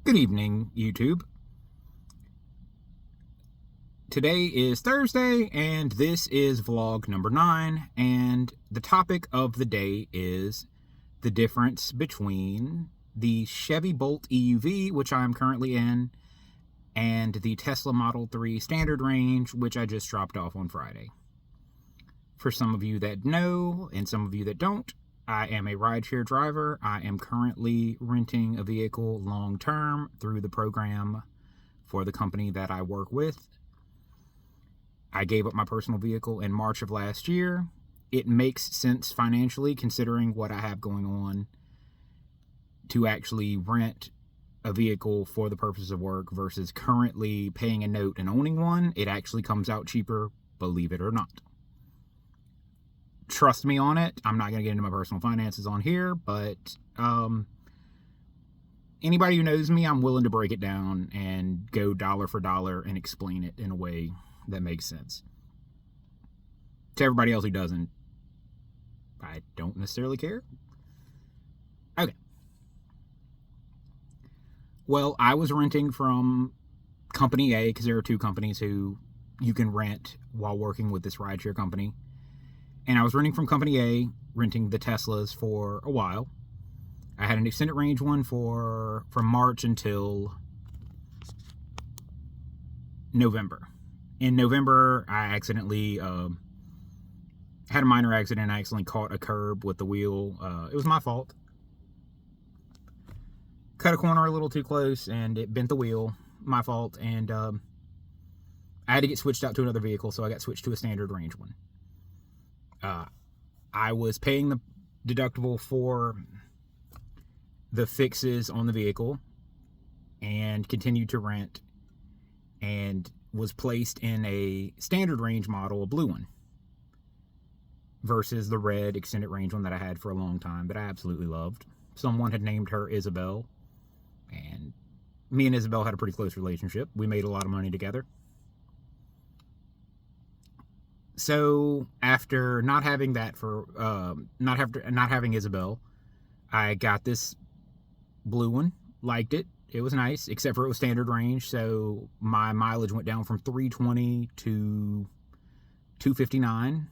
Good evening, YouTube. Today is Thursday, and this is vlog number 9, and the topic of the day is the difference between the Chevy Bolt EUV, which I'm currently in, and the Tesla Model 3 Standard Range, which I just dropped off on Friday. For some of you that know, and some of you that don't, I am a rideshare driver. I am currently renting a vehicle long-term through the program for the company that I work with. I gave up my personal vehicle in March of last year. It makes sense financially, considering what I have going on, to actually rent a vehicle for the purpose of work versus currently paying a note and owning one. It actually comes out cheaper, believe it or not. Trust me on it. I'm not going to get into my personal finances on here, but anybody who knows me, I'm willing to break it down and go dollar for dollar and explain it in a way that makes sense. To everybody else who doesn't, I don't necessarily care. Okay. Well, I was renting from Company A, because there are two companies who you can rent while working with this rideshare company. And I was renting from Company A, renting the Teslas for a while. I had an extended range one from March until November. In November, I accidentally had a minor accident. I accidentally caught a curb with the wheel. It was my fault. Cut a corner a little too close, and it bent the wheel. My fault. And I had to get switched out to another vehicle, so I got switched to a standard range one. I was paying the deductible for the fixes on the vehicle and continued to rent, and was placed in a standard range model, a blue one, versus the red extended range one that I had for a long time that I absolutely loved. Someone had named her Isabel, and me and Isabel had a pretty close relationship. We made a lot of money together. So after not having that not having Isabel, I got this blue one. Liked it. It was nice, except for it was standard range, so my mileage went down from 320 to 259.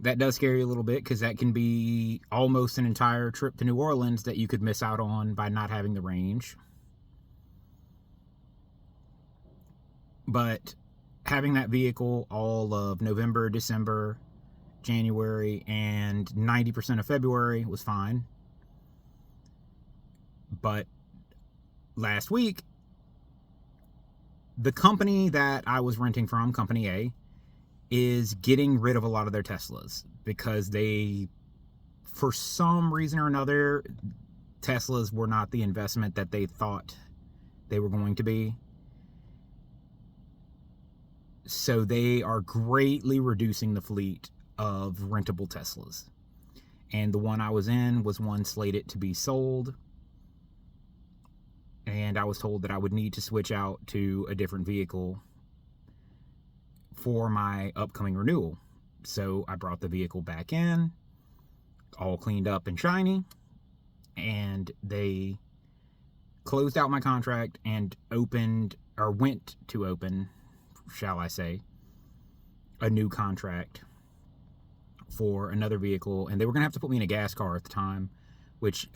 That does scare you a little bit, because that can be almost an entire trip to New Orleans that you could miss out on by not having the range. But having that vehicle all of November, December, January, and 90% of February was fine. But last week, the company that I was renting from, Company A, is getting rid of a lot of their Teslas because they, for some reason or another, Teslas were not the investment that they thought they were going to be. So they are greatly reducing the fleet of rentable Teslas. And the one I was in was one slated to be sold. And I was told that I would need to switch out to a different vehicle for my upcoming renewal. So I brought the vehicle back in, all cleaned up and shiny, and they closed out my contract and went to open, shall I say, a new contract for another vehicle. And they were going to have to put me in a gas car at the time, which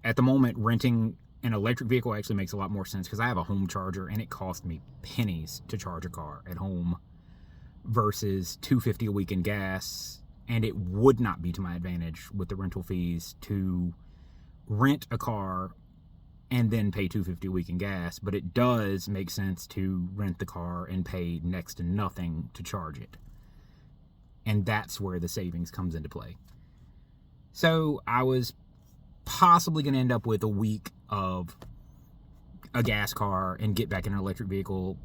at the moment, renting an electric vehicle actually makes a lot more sense, because I have a home charger and it cost me pennies to charge a car at home versus $250 a week in gas. And it would not be to my advantage with the rental fees to rent a car and then pay $250 a week in gas. But it does make sense to rent the car and pay next to nothing to charge it. And that's where the savings comes into play. So I was possibly going to end up with a week of a gas car and get back in an electric vehicle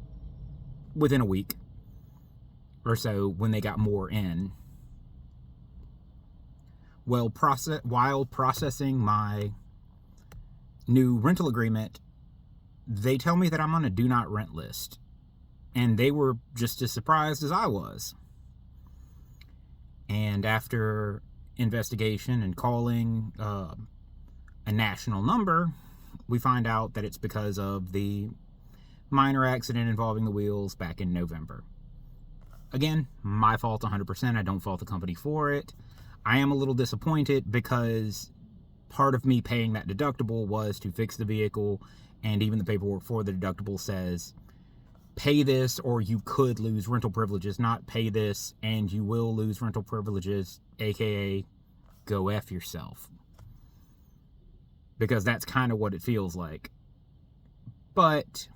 within a week or so when they got more in. Well, while processing my new rental agreement, they tell me that I'm on a do not rent list. And they were just as surprised as I was. And after investigation and calling a national number, we find out that it's because of the minor accident involving the wheels back in November. Again, my fault 100%. I don't fault the company for it. I am a little disappointed because part of me paying that deductible was to fix the vehicle, and even the paperwork for the deductible says pay this or you could lose rental privileges, not pay this and you will lose rental privileges, aka go F yourself. Because that's kind of what it feels like. But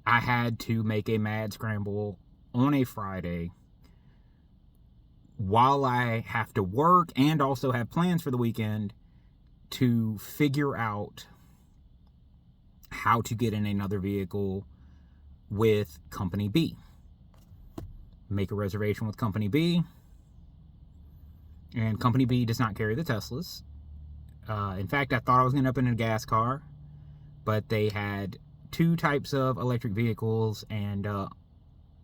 I had to make a mad scramble on a Friday while I have to work and also have plans for the weekend to figure out how to get in another vehicle with Company B. Make a reservation with Company B. And Company B does not carry the Teslas. In fact, I thought I was going to end up in a gas car, but they had two types of electric vehicles, and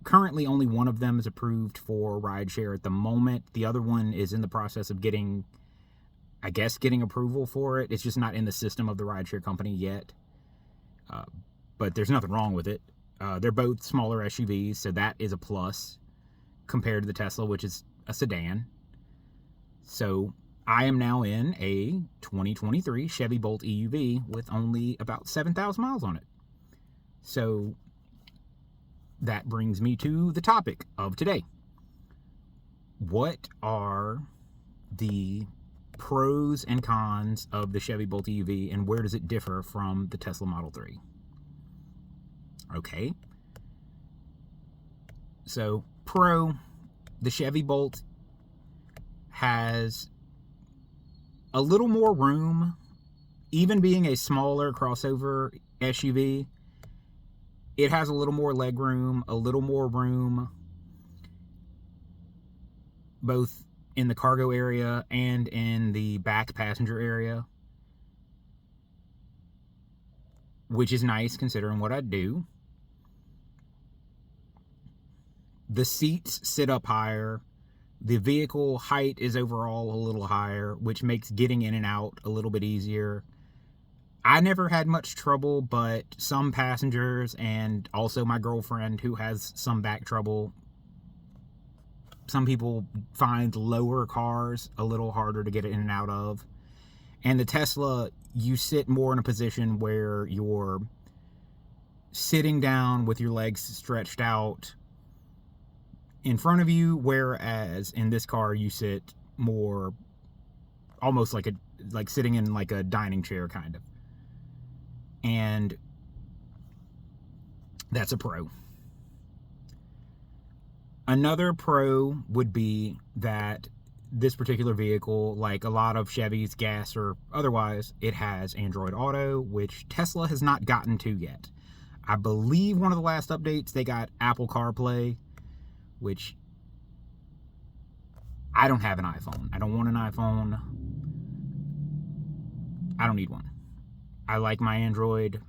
currently only one of them is approved for rideshare at the moment. The other one is in the process of getting approval for it. It's just not in the system of the rideshare company yet. But there's nothing wrong with it. They're both smaller SUVs, so that is a plus compared to the Tesla, which is a sedan. So I am now in a 2023 Chevy Bolt EUV with only about 7,000 miles on it. So that brings me to the topic of today. What are the pros and cons of the Chevy Bolt EUV, and where does it differ from the Tesla Model 3? Okay. So, pro, the Chevy Bolt has a little more room, even being a smaller crossover SUV. It has a little more leg room, a little more room, both in the cargo area and in the back passenger area, which is nice considering what I do. The seats sit up higher. The vehicle height is overall a little higher, which makes getting in and out a little bit easier. I never had much trouble, but some passengers and also my girlfriend, who has some back trouble, some people find lower cars a little harder to get in and out of. And the Tesla, you sit more in a position where you're sitting down with your legs stretched out in front of you, whereas in this car you sit more almost like sitting in like a dining chair kind of. And that's a pro. Another pro would be that this particular vehicle, like a lot of Chevys, gas or otherwise, it has Android Auto, which Tesla has not gotten to yet. I believe one of the last updates they got Apple CarPlay, which I don't have an iPhone. I don't want an iPhone. I don't need one. I like my Android.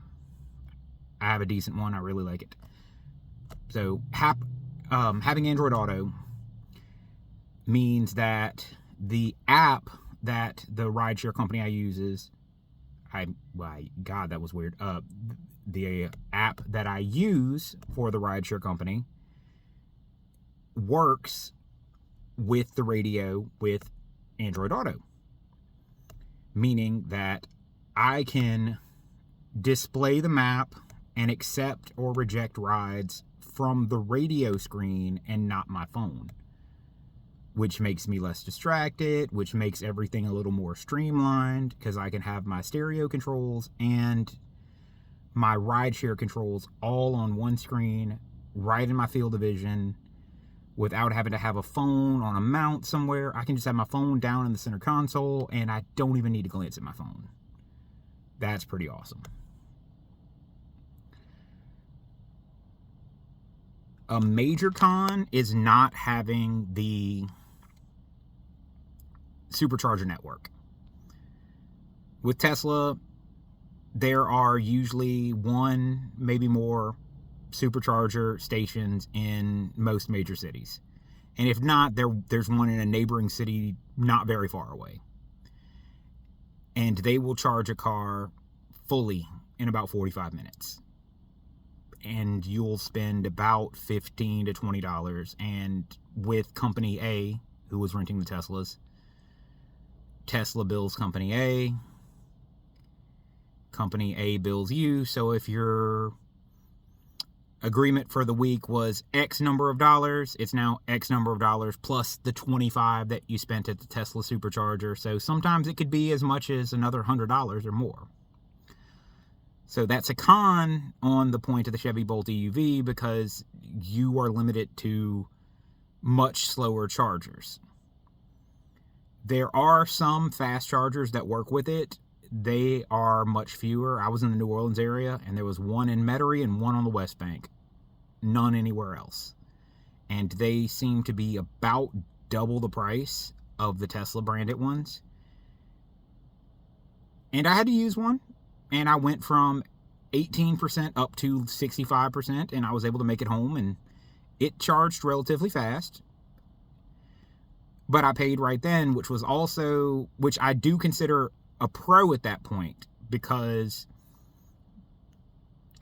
I have a decent one. I really like it. So having Android Auto means that the app that the rideshare company I use God, that was weird. The app that I use for the rideshare company works with the radio with Android Auto, meaning that I can display the map and accept or reject rides from the radio screen and not my phone, which makes me less distracted, which makes everything a little more streamlined because I can have my stereo controls and my rideshare controls all on one screen right in my field of vision without having to have a phone on a mount somewhere. I can just have my phone down in the center console and I don't even need to glance at my phone. That's pretty awesome. A major con is not having the supercharger network. With Tesla, there are usually one, maybe more, supercharger stations in most major cities. And if not, there's one in a neighboring city not very far away. And they will charge a car fully in about 45 minutes. And you'll spend about $15 to $20. And with Company A, who was renting the Teslas, Tesla bills Company A, Company A bills you. So if your agreement for the week was X number of dollars, it's now X number of dollars plus the 25 that you spent at the Tesla supercharger. So sometimes it could be as much as another $100 or more. So that's a con on the point of the Chevy Bolt EUV, because you are limited to much slower chargers. There are some fast chargers that work with it. They are much fewer. I was in the New Orleans area, and there was one in Metairie and one on the West Bank. None anywhere else. And they seem to be about double the price of the Tesla branded ones. And I had to use one. And I went from 18% up to 65%, and I was able to make it home, and it charged relatively fast. But I paid right then, which I do consider a pro at that point, because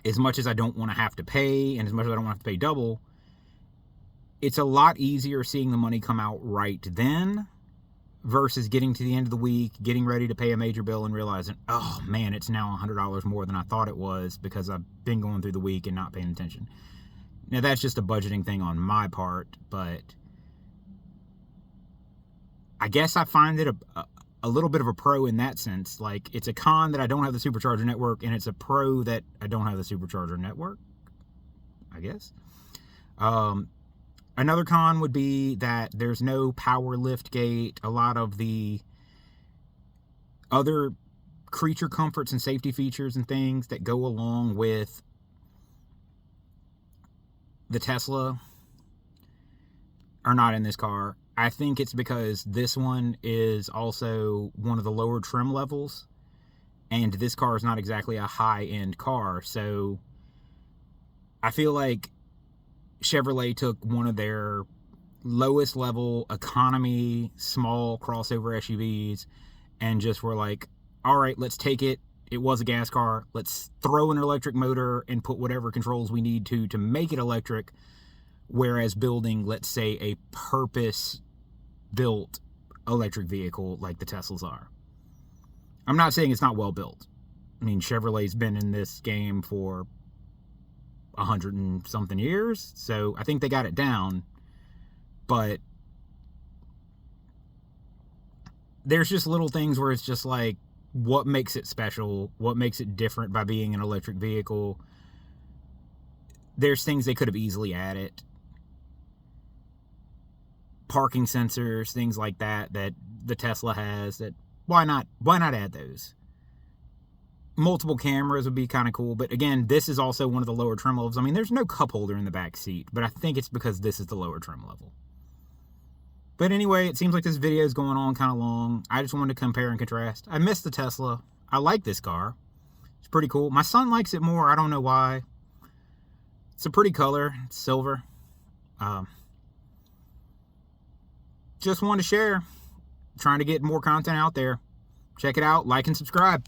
as much as I don't want to have to pay, and as much as I don't want to have to pay double, it's a lot easier seeing the money come out right then versus getting to the end of the week, getting ready to pay a major bill and realizing, oh man, it's now $100 more than I thought it was because I've been going through the week and not paying attention. Now that's just a budgeting thing on my part, but I guess I find it a little bit of a pro in that sense. Like, it's a con that I don't have the supercharger network, and it's a pro that I don't have the supercharger network, I guess. Another con would be that there's no power lift gate. A lot of the other creature comforts and safety features and things that go along with the Tesla are not in this car. I think it's because this one is also one of the lower trim levels, and this car is not exactly a high-end car. So I feel like Chevrolet took one of their lowest level economy small crossover SUVs and just were like, all right, let's take it. It was a gas car. Let's throw an electric motor and put whatever controls we need to make it electric. Whereas building, let's say, a purpose-built electric vehicle like the Teslas are. I'm not saying it's not well built. I mean, Chevrolet's been in this game for 100 and something years, so I think they got it down. But there's just little things where it's just like, what makes it special? What makes it different by being an electric vehicle? There's things they could have easily added. Parking sensors, things like that the Tesla has. That why not add those? Multiple cameras would be kind of cool, but again, this is also one of the lower trim levels. I mean, there's no cup holder in the back seat, but I think it's because this is the lower trim level. But anyway, it seems like this video is going on kind of long. I just wanted to compare and contrast. I miss the Tesla. I like this car. It's pretty cool. My son likes it more. I don't know why. It's a pretty color. It's silver. Just wanted to share. Trying to get more content out there. Check it out. Like and subscribe.